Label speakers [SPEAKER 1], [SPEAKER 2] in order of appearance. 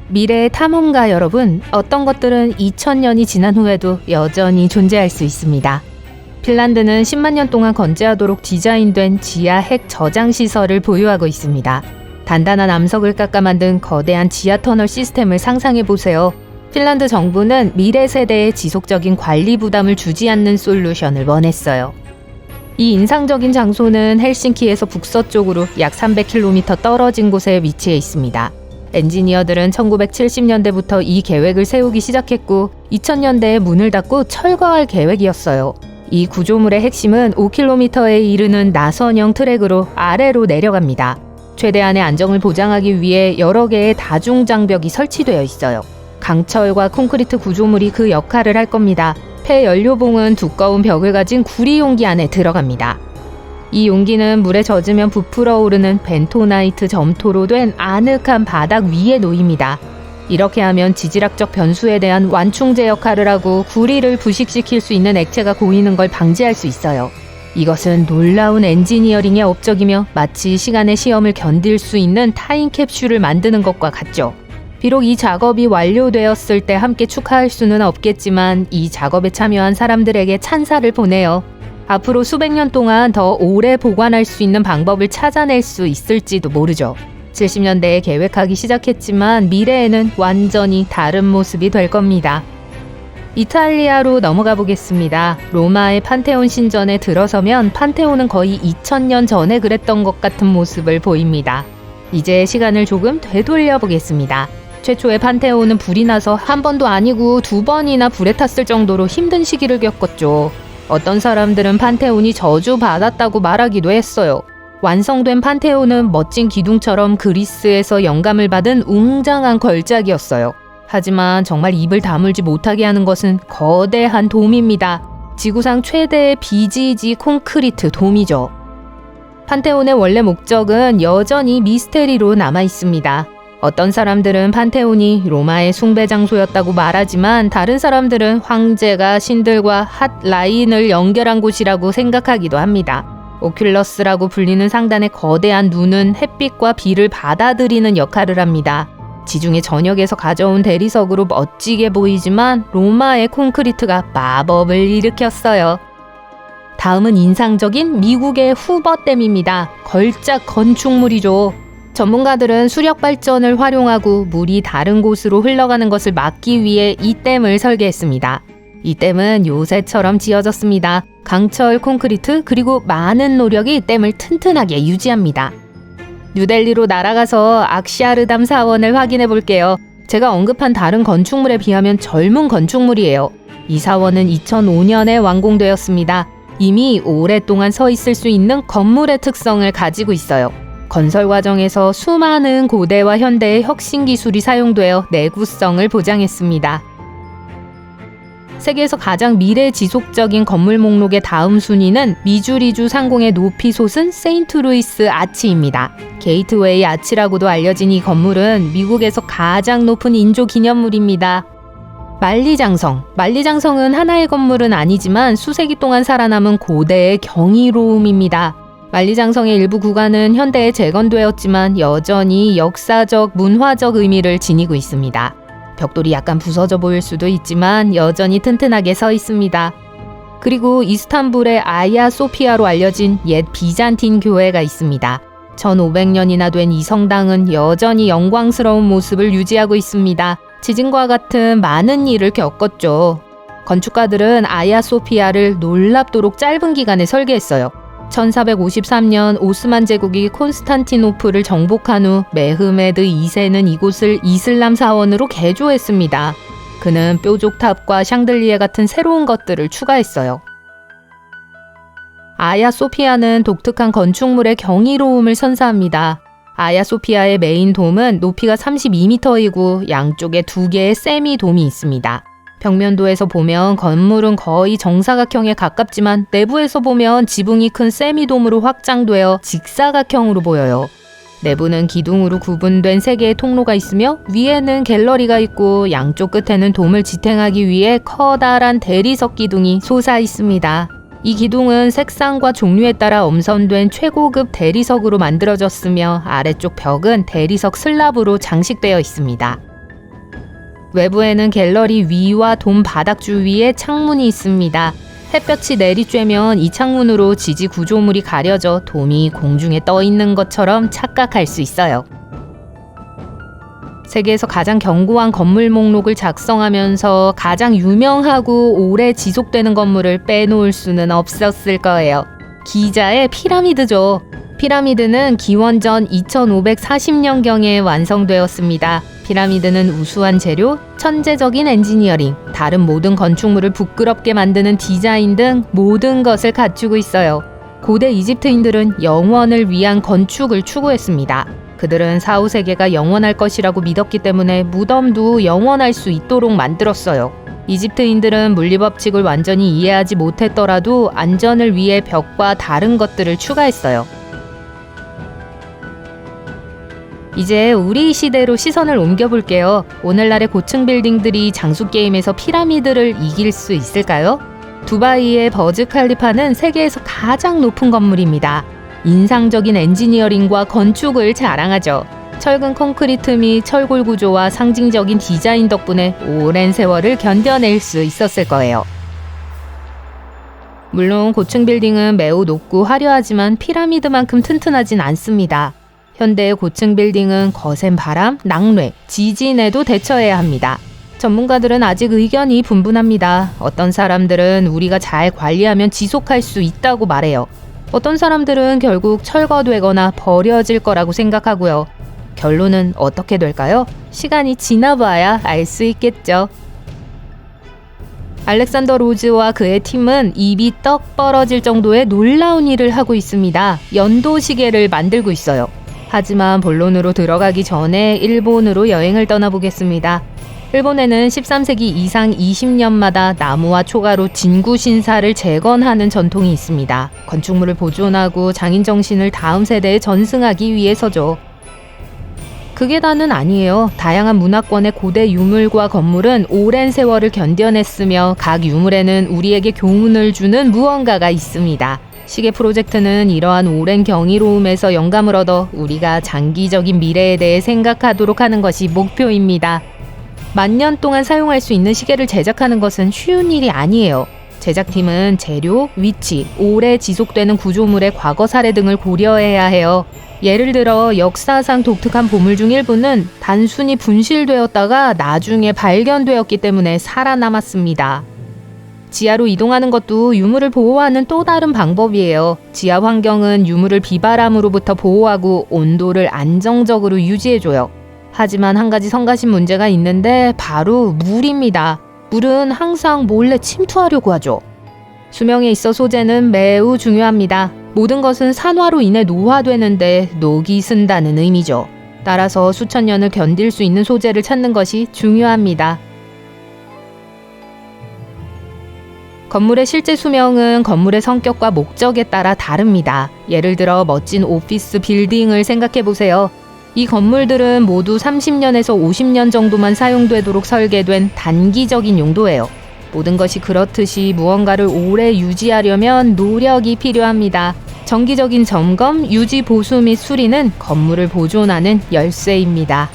[SPEAKER 1] 미래의 탐험가 여러분, 어떤 것들은 2000년이 지난 후에도 여전히 존재할 수 있습니다. 핀란드는 10만 년 동안 건재하도록 디자인된 지하 핵 저장 시설을 보유하고 있습니다. 단단한 암석을 깎아 만든 거대한 지하 터널 시스템을 상상해 보세요. 핀란드 정부는 미래 세대에 지속적인 관리 부담을 주지 않는 솔루션을 원했어요. 이 인상적인 장소는 헬싱키에서 북서쪽으로 약 300km 떨어진 곳에 위치해 있습니다. 엔지니어들은 1970년대부터 이 계획을 세우기 시작했고 2000년대에 문을 닫고 철거할 계획이었어요. 이 구조물의 핵심은 5km에 이르는 나선형 트랙으로 아래로 내려갑니다. 최대한의 안정을 보장하기 위해 여러 개의 다중장벽이 설치되어 있어요. 강철과 콘크리트 구조물이 그 역할을 할 겁니다. 폐연료봉은 두꺼운 벽을 가진 구리 용기 안에 들어갑니다. 이 용기는 물에 젖으면 부풀어 오르는 벤토나이트 점토로 된 아늑한 바닥 위에 놓입니다. 이렇게 하면 지질학적 변수에 대한 완충제 역할을 하고 구리를 부식시킬 수 있는 액체가 고이는 걸 방지할 수 있어요. 이것은 놀라운 엔지니어링의 업적이며 마치 시간의 시험을 견딜 수 있는 타임캡슐을 만드는 것과 같죠. 비록 이 작업이 완료되었을 때 함께 축하할 수는 없겠지만 이 작업에 참여한 사람들에게 찬사를 보내요. 앞으로 수백 년 동안 더 오래 보관할 수 있는 방법을 찾아낼 수 있을지도 모르죠. 70년대에 계획하기 시작했지만 미래에는 완전히 다른 모습이 될 겁니다. 이탈리아로 넘어가 보겠습니다. 로마의 판테온 신전에 들어서면 판테온은 거의 2000년 전에 그랬던 것 같은 모습을 보입니다. 이제 시간을 조금 되돌려 보겠습니다. 최초의 판테온은 불이 나서 한 번도 아니고 2번이나 불에 탔을 정도로 힘든 시기를 겪었죠. 어떤 사람들은 판테온이 저주받았다고 말하기도 했어요. 완성된 판테온은 멋진 기둥처럼 그리스에서 영감을 받은 웅장한 걸작이었어요. 하지만 정말 입을 다물지 못하게 하는 것은 거대한 돔입니다. 지구상 최대의 BGG 콘크리트 돔이죠. 판테온의 원래 목적은 여전히 미스테리로 남아 있습니다. 어떤 사람들은 판테온이 로마의 숭배 장소였다고 말하지만 다른 사람들은 황제가 신들과 핫라인을 연결한 곳이라고 생각하기도 합니다. 오큘러스라고 불리는 상단의 거대한 눈은 햇빛과 비를 받아들이는 역할을 합니다. 지중해 전역에서 가져온 대리석으로 멋지게 보이지만 로마의 콘크리트가 마법을 일으켰어요. 다음은 인상적인 미국의 후버댐입니다. 걸작 건축물이죠. 전문가들은 수력 발전을 활용하고 물이 다른 곳으로 흘러가는 것을 막기 위해 이 댐을 설계했습니다. 이 댐은 요새처럼 지어졌습니다. 강철 콘크리트 그리고 많은 노력이 댐을 튼튼하게 유지합니다. 뉴델리로 날아가서 악샤르담 사원을 확인해 볼게요. 제가 언급한 다른 건축물에 비하면 젊은 건축물이에요. 이 사원은 2005년에 완공되었습니다. 이미 오랫동안 서 있을 수 있는 건물의 특성을 가지고 있어요. 건설 과정에서 수많은 고대와 현대의 혁신 기술이 사용되어 내구성을 보장했습니다. 세계에서 가장 미래 지속적인 건물 목록의 다음 순위는 미주리주 상공의 높이 솟은 세인트루이스 아치입니다. 게이트웨이 아치라고도 알려진 이 건물은 미국에서 가장 높은 인조 기념물입니다. 만리장성은 하나의 건물은 아니지만 수세기 동안 살아남은 고대의 경이로움입니다. 만리장성의 일부 구간은 현대에 재건되었지만 여전히 역사적, 문화적 의미를 지니고 있습니다. 벽돌이 약간 부서져 보일 수도 있지만 여전히 튼튼하게 서 있습니다. 그리고 이스탄불의 아야 소피아로 알려진 옛 비잔틴 교회가 있습니다. 1500년이나 된 이 성당은 여전히 영광스러운 모습을 유지하고 있습니다. 지진과 같은 많은 일을 겪었죠. 건축가들은 아야 소피아를 놀랍도록 짧은 기간에 설계했어요. 1453년 오스만 제국이 콘스탄티노플을 정복한 후 메흐메드 2세는 이곳을 이슬람 사원으로 개조했습니다. 그는 뾰족탑과 샹들리에 같은 새로운 것들을 추가했어요. 아야 소피아는 독특한 건축물의 경이로움을 선사합니다. 아야 소피아의 메인 돔은 높이가 32m이고 양쪽에 2개의 세미 돔이 있습니다. 벽면도에서 보면 건물은 거의 정사각형에 가깝지만 내부에서 보면 지붕이 큰 세미돔으로 확장되어 직사각형으로 보여요. 내부는 기둥으로 구분된 3개의 통로가 있으며 위에는 갤러리가 있고 양쪽 끝에는 돔을 지탱하기 위해 커다란 대리석 기둥이 솟아 있습니다. 이 기둥은 색상과 종류에 따라 엄선된 최고급 대리석으로 만들어졌으며 아래쪽 벽은 대리석 슬랍으로 장식되어 있습니다. 외부에는 갤러리 위와 돔 바닥 주위에 창문이 있습니다. 햇볕이 내리쬐면 이 창문으로 지지 구조물이 가려져 돔이 공중에 떠 있는 것처럼 착각할 수 있어요. 세계에서 가장 견고한 건물 목록을 작성하면서 가장 유명하고 오래 지속되는 건물을 빼놓을 수는 없었을 거예요. 기자의 피라미드죠. 피라미드는 기원전 2540년경에 완성되었습니다. 피라미드는 우수한 재료, 천재적인 엔지니어링, 다른 모든 건축물을 부끄럽게 만드는 디자인 등 모든 것을 갖추고 있어요. 고대 이집트인들은 영원을 위한 건축을 추구했습니다. 그들은 4, 5세계가 영원할 것이라고 믿었기 때문에 무덤도 영원할 수 있도록 만들었어요. 이집트인들은 물리법칙을 완전히 이해하지 못했더라도 안전을 위해 벽과 다른 것들을 추가했어요. 이제 우리 시대로 시선을 옮겨볼게요. 오늘날의 고층 빌딩들이 장수 게임에서 피라미드를 이길 수 있을까요? 두바이의 버즈 칼리파는 세계에서 가장 높은 건물입니다. 인상적인 엔지니어링과 건축을 자랑하죠. 철근 콘크리트 및 철골 구조와 상징적인 디자인 덕분에 오랜 세월을 견뎌낼 수 있었을 거예요. 물론 고층 빌딩은 매우 높고 화려하지만 피라미드만큼 튼튼하진 않습니다. 현대의 고층 빌딩은 거센 바람, 낙뢰, 지진에도 대처해야 합니다. 전문가들은 아직 의견이 분분합니다. 어떤 사람들은 우리가 잘 관리하면 지속할 수 있다고 말해요. 어떤 사람들은 결국 철거되거나 버려질 거라고 생각하고요. 결론은 어떻게 될까요? 시간이 지나봐야 알 수 있겠죠. 알렉산더 로즈와 그의 팀은 입이 떡 벌어질 정도의 놀라운 일을 하고 있습니다. 연도 시계를 만들고 있어요. 하지만 본론으로 들어가기 전에 일본으로 여행을 떠나보겠습니다. 일본에는 13세기 이상 20년마다 나무와 초가로 진구 신사를 재건하는 전통이 있습니다. 건축물을 보존하고 장인 정신을 다음 세대에 전승하기 위해서죠. 그게 다는 아니에요. 다양한 문화권의 고대 유물과 건물은 오랜 세월을 견뎌냈으며 각 유물에는 우리에게 교훈을 주는 무언가가 있습니다. 시계 프로젝트는 이러한 오랜 경이로움에서 영감을 얻어 우리가 장기적인 미래에 대해 생각하도록 하는 것이 목표입니다. 만년 동안 사용할 수 있는 시계를 제작하는 것은 쉬운 일이 아니에요. 제작팀은 재료, 위치, 오래 지속되는 구조물의 과거 사례 등을 고려해야 해요. 예를 들어 역사상 독특한 보물 중 일부는 단순히 분실되었다가 나중에 발견되었기 때문에 살아남았습니다. 지하로 이동하는 것도 유물을 보호하는 또 다른 방법이에요. 지하 환경은 유물을 비바람으로부터 보호하고 온도를 안정적으로 유지해줘요. 하지만 한 가지 성가신 문제가 있는데 바로 물입니다. 물은 항상 몰래 침투하려고 하죠. 수명에 있어 소재는 매우 중요합니다. 모든 것은 산화로 인해 노화되는데 녹이 쓴다는 의미죠. 따라서 수천 년을 견딜 수 있는 소재를 찾는 것이 중요합니다. 건물의 실제 수명은 건물의 성격과 목적에 따라 다릅니다. 예를 들어 멋진 오피스 빌딩을 생각해보세요. 이 건물들은 모두 30년에서 50년 정도만 사용되도록 설계된 단기적인 용도예요. 모든 것이 그렇듯이 무언가를 오래 유지하려면 노력이 필요합니다. 정기적인 점검, 유지 보수 및 수리는 건물을 보존하는 열쇠입니다.